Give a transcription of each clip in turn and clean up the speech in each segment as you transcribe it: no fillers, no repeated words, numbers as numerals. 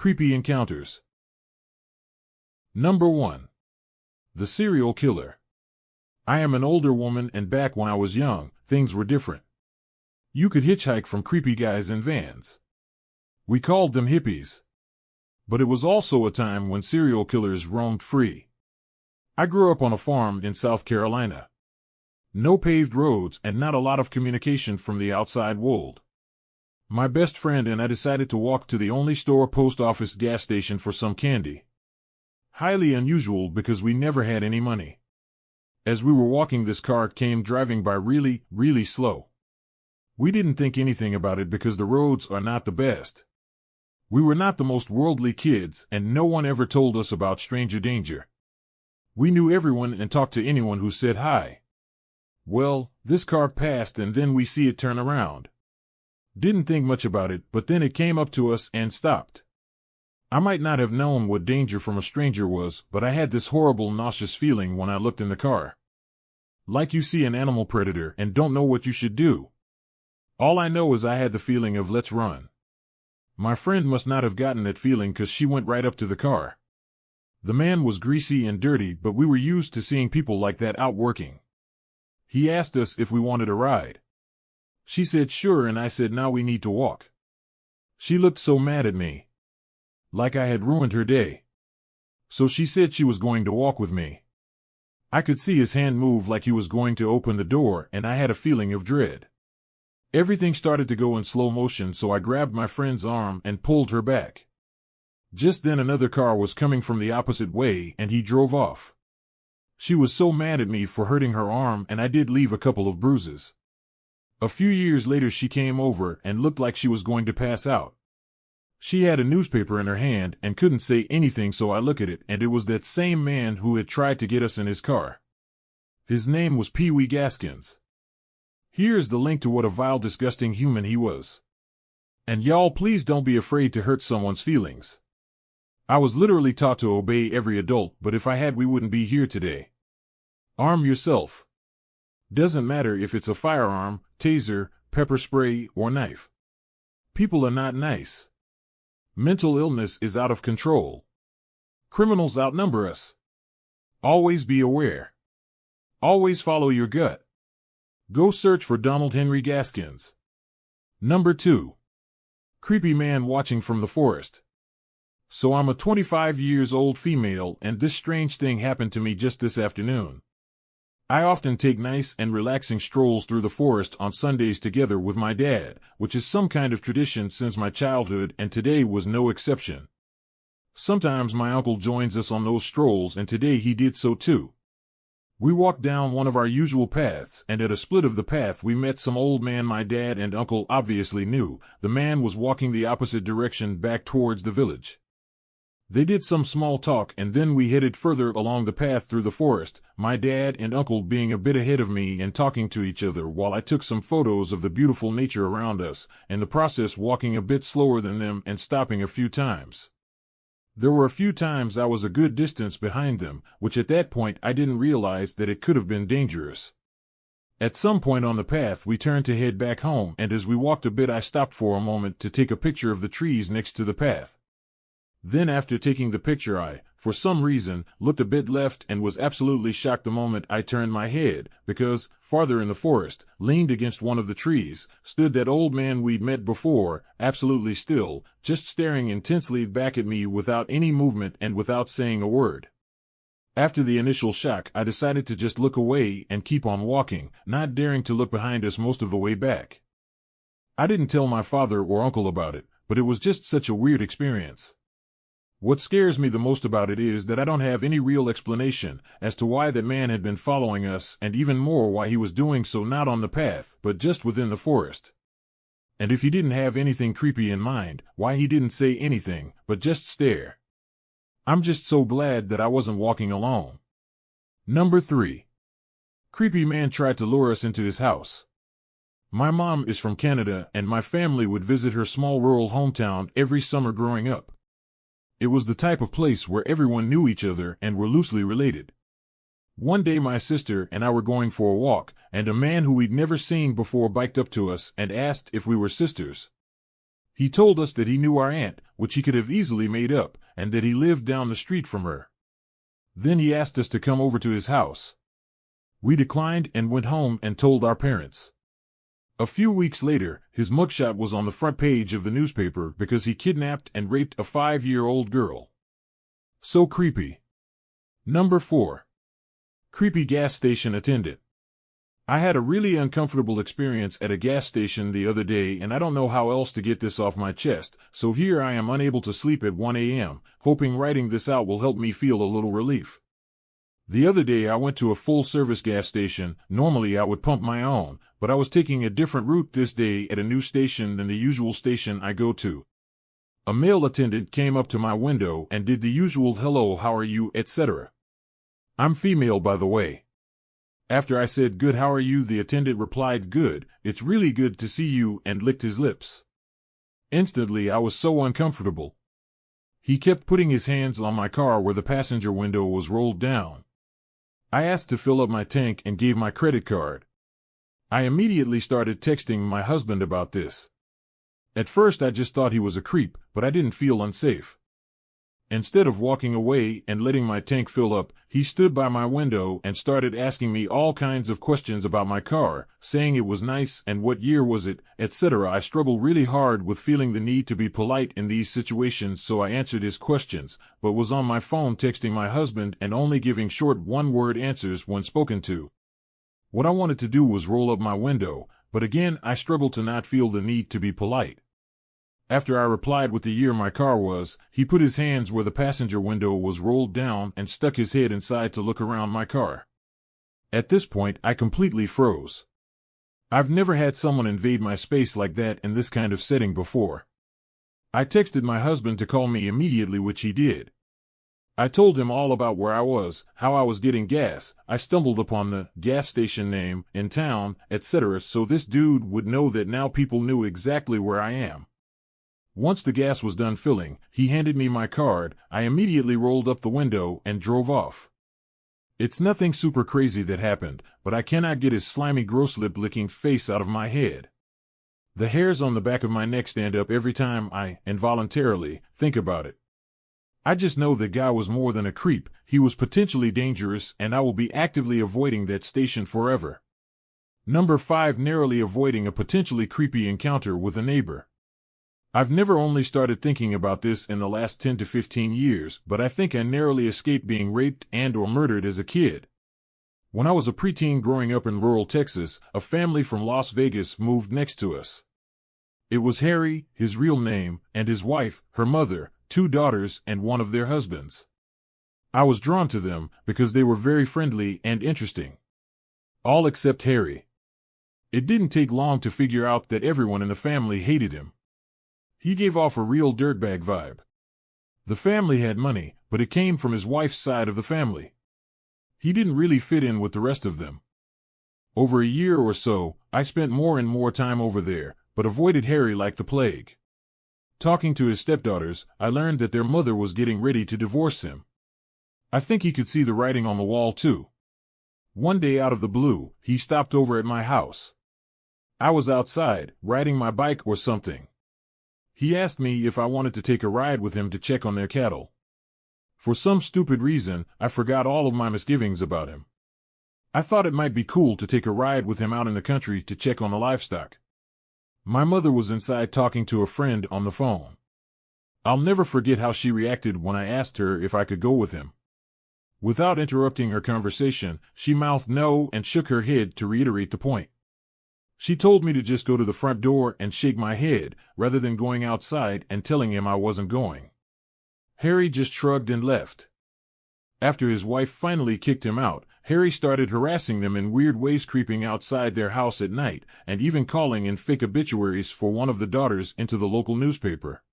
Creepy encounters. Number 1. The serial killer. I am an older woman, and back when I was young, things were different. You could hitchhike from creepy guys in vans. We called them hippies. But it was also a time when serial killers roamed free. I grew up on a farm in South Carolina. No paved roads and not a lot of communication from the outside world. My best friend and I decided to walk to the only store, post office, gas station for some candy. Highly unusual because we never had any money. As we were walking, this car came driving by really, really slow. We didn't think anything about it because the roads are not the best. We were not the most worldly kids, and no one ever told us about stranger danger. We knew everyone and talked to anyone who said hi. Well, this car passed and then we see it turn around. Didn't think much about it, but then it came up to us and stopped. I might not have known what danger from a stranger was, but I had this horrible nauseous feeling when I looked in the car. Like you see an animal predator and don't know what you should do. All I know is I had the feeling of let's run. My friend must not have gotten that feeling because she went right up to the car. The man was greasy and dirty, but we were used to seeing people like that out working. He asked us if we wanted a ride. She said sure, and I said now we need to walk. She looked so mad at me. Like I had ruined her day. So she said she was going to walk with me. I could see his hand move like he was going to open the door, and I had a feeling of dread. Everything started to go in slow motion, so I grabbed my friend's arm and pulled her back. Just then another car was coming from the opposite way, and he drove off. She was so mad at me for hurting her arm, and I did leave a couple of bruises. A few years later she came over and looked like she was going to pass out. She had a newspaper in her hand and couldn't say anything, so I looked at it, and it was that same man who had tried to get us in his car. His name was Pee Wee Gaskins. Here's the link to what a vile, disgusting human he was. And y'all, please don't be afraid to hurt someone's feelings. I was literally taught to obey every adult, but if I had, we wouldn't be here today. Arm yourself. Doesn't matter if it's a firearm, taser, pepper spray, or knife. People are not nice. Mental illness is out of control. Criminals outnumber us. Always be aware. Always follow your gut. Go search for Donald Henry Gaskins. Number 2. Creepy man watching from the forest. So I'm a 25 years old female, and this strange thing happened to me just this afternoon. I often take nice and relaxing strolls through the forest on Sundays together with my dad, which is some kind of tradition since my childhood, and today was no exception. Sometimes my uncle joins us on those strolls, and today he did so too. We walked down one of our usual paths, and at a split of the path we met some old man my dad and uncle obviously knew. The man was walking the opposite direction back towards the village. They did some small talk, and then we headed further along the path through the forest, my dad and uncle being a bit ahead of me and talking to each other while I took some photos of the beautiful nature around us, in the process walking a bit slower than them and stopping a few times. There were a few times I was a good distance behind them, which at that point I didn't realize that it could have been dangerous. At some point on the path we turned to head back home, and as we walked a bit I stopped for a moment to take a picture of the trees next to the path. Then after taking the picture I, for some reason, looked a bit left and was absolutely shocked the moment I turned my head, because, farther in the forest, leaned against one of the trees, stood that old man we'd met before, absolutely still, just staring intensely back at me without any movement and without saying a word. After the initial shock, I decided to just look away and keep on walking, not daring to look behind us most of the way back. I didn't tell my father or uncle about it, but it was just such a weird experience. What scares me the most about it is that I don't have any real explanation as to why that man had been following us, and even more why he was doing so not on the path, but just within the forest. And if he didn't have anything creepy in mind, why he didn't say anything, but just stare. I'm just so glad that I wasn't walking alone. Number 3. Creepy man tried to lure us into his house. My mom is from Canada, and my family would visit her small rural hometown every summer growing up. It was the type of place where everyone knew each other and were loosely related. One day my sister and I were going for a walk, and a man who we'd never seen before biked up to us and asked if we were sisters. He told us that he knew our aunt, which he could have easily made up, and that he lived down the street from her. Then he asked us to come over to his house. We declined and went home and told our parents. A few weeks later, his mugshot was on the front page of the newspaper because he kidnapped and raped a 5-year-old girl. So creepy. Number 4. Creepy gas station attendant. I had a really uncomfortable experience at a gas station the other day, and I don't know how else to get this off my chest, so here I am unable to sleep at 1 a.m., hoping writing this out will help me feel a little relief. The other day I went to a full-service gas station. Normally I would pump my own, but I was taking a different route this day at a new station than the usual station I go to. A male attendant came up to my window and did the usual hello, how are you, etc. I'm female, by the way. After I said good, how are you, the attendant replied, good, it's really good to see you, and licked his lips. Instantly I was so uncomfortable. He kept putting his hands on my car where the passenger window was rolled down. I asked to fill up my tank and gave my credit card. I immediately started texting my husband about this. At first I just thought he was a creep, but I didn't feel unsafe. Instead of walking away and letting my tank fill up, he stood by my window and started asking me all kinds of questions about my car, saying it was nice and what year was it, etc. I struggle really hard with feeling the need to be polite in these situations, so I answered his questions, but was on my phone texting my husband and only giving short one-word answers when spoken to. What I wanted to do was roll up my window, but again I struggled to not feel the need to be polite. After I replied with the year my car was, he put his hands where the passenger window was rolled down and stuck his head inside to look around my car. At this point, I completely froze. I've never had someone invade my space like that in this kind of setting before. I texted my husband to call me immediately, which he did. I told him all about where I was, how I was getting gas, I stumbled upon the gas station name in town, etc., so this dude would know that now people knew exactly where I am. Once the gas was done filling, he handed me my card. I immediately rolled up the window and drove off. It's nothing super crazy that happened, but I cannot get his slimy, gross-lip-licking face out of my head. The hairs on the back of my neck stand up every time I, involuntarily, think about it. I just know the guy was more than a creep, he was potentially dangerous, and I will be actively avoiding that station forever. Number 5. Narrowly avoiding a potentially creepy encounter with a neighbor. I've never only started thinking about this in the last 10 to 15 years, but I think I narrowly escaped being raped and or murdered as a kid. When I was a preteen growing up in rural Texas, a family from Las Vegas moved next to us. It was Harry, his real name, and his wife, her mother, 2 daughters, and one of their husbands. I was drawn to them because they were very friendly and interesting. All except Harry. It didn't take long to figure out that everyone in the family hated him. He gave off a real dirtbag vibe. The family had money, but it came from his wife's side of the family. He didn't really fit in with the rest of them. Over a year or so, I spent more and more time over there, but avoided Harry like the plague. Talking to his stepdaughters, I learned that their mother was getting ready to divorce him. I think he could see the writing on the wall too. One day out of the blue, he stopped over at my house. I was outside, riding my bike or something. He asked me if I wanted to take a ride with him to check on their cattle. For some stupid reason, I forgot all of my misgivings about him. I thought it might be cool to take a ride with him out in the country to check on the livestock. My mother was inside talking to a friend on the phone. I'll never forget how she reacted when I asked her if I could go with him. Without interrupting her conversation, she mouthed no and shook her head to reiterate the point. She told me to just go to the front door and shake my head, rather than going outside and telling him I wasn't going. Harry just shrugged and left. After his wife finally kicked him out, Harry started harassing them in weird ways, creeping outside their house at night, and even calling in fake obituaries for one of the daughters into the local newspaper.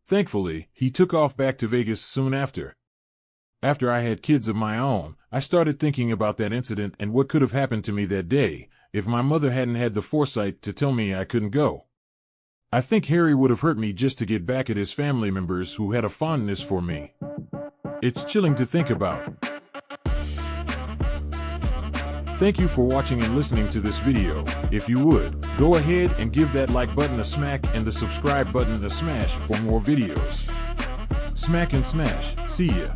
Thankfully, he took off back to Vegas soon after. After I had kids of my own, I started thinking about that incident and what could have happened to me that day, if my mother hadn't had the foresight to tell me I couldn't go. I think Harry would have hurt me just to get back at his family members who had a fondness for me. It's chilling to think about. Thank you for watching and listening to this video. If you would, go ahead and give that like button a smack and the subscribe button a smash for more videos. Smack and smash. See ya.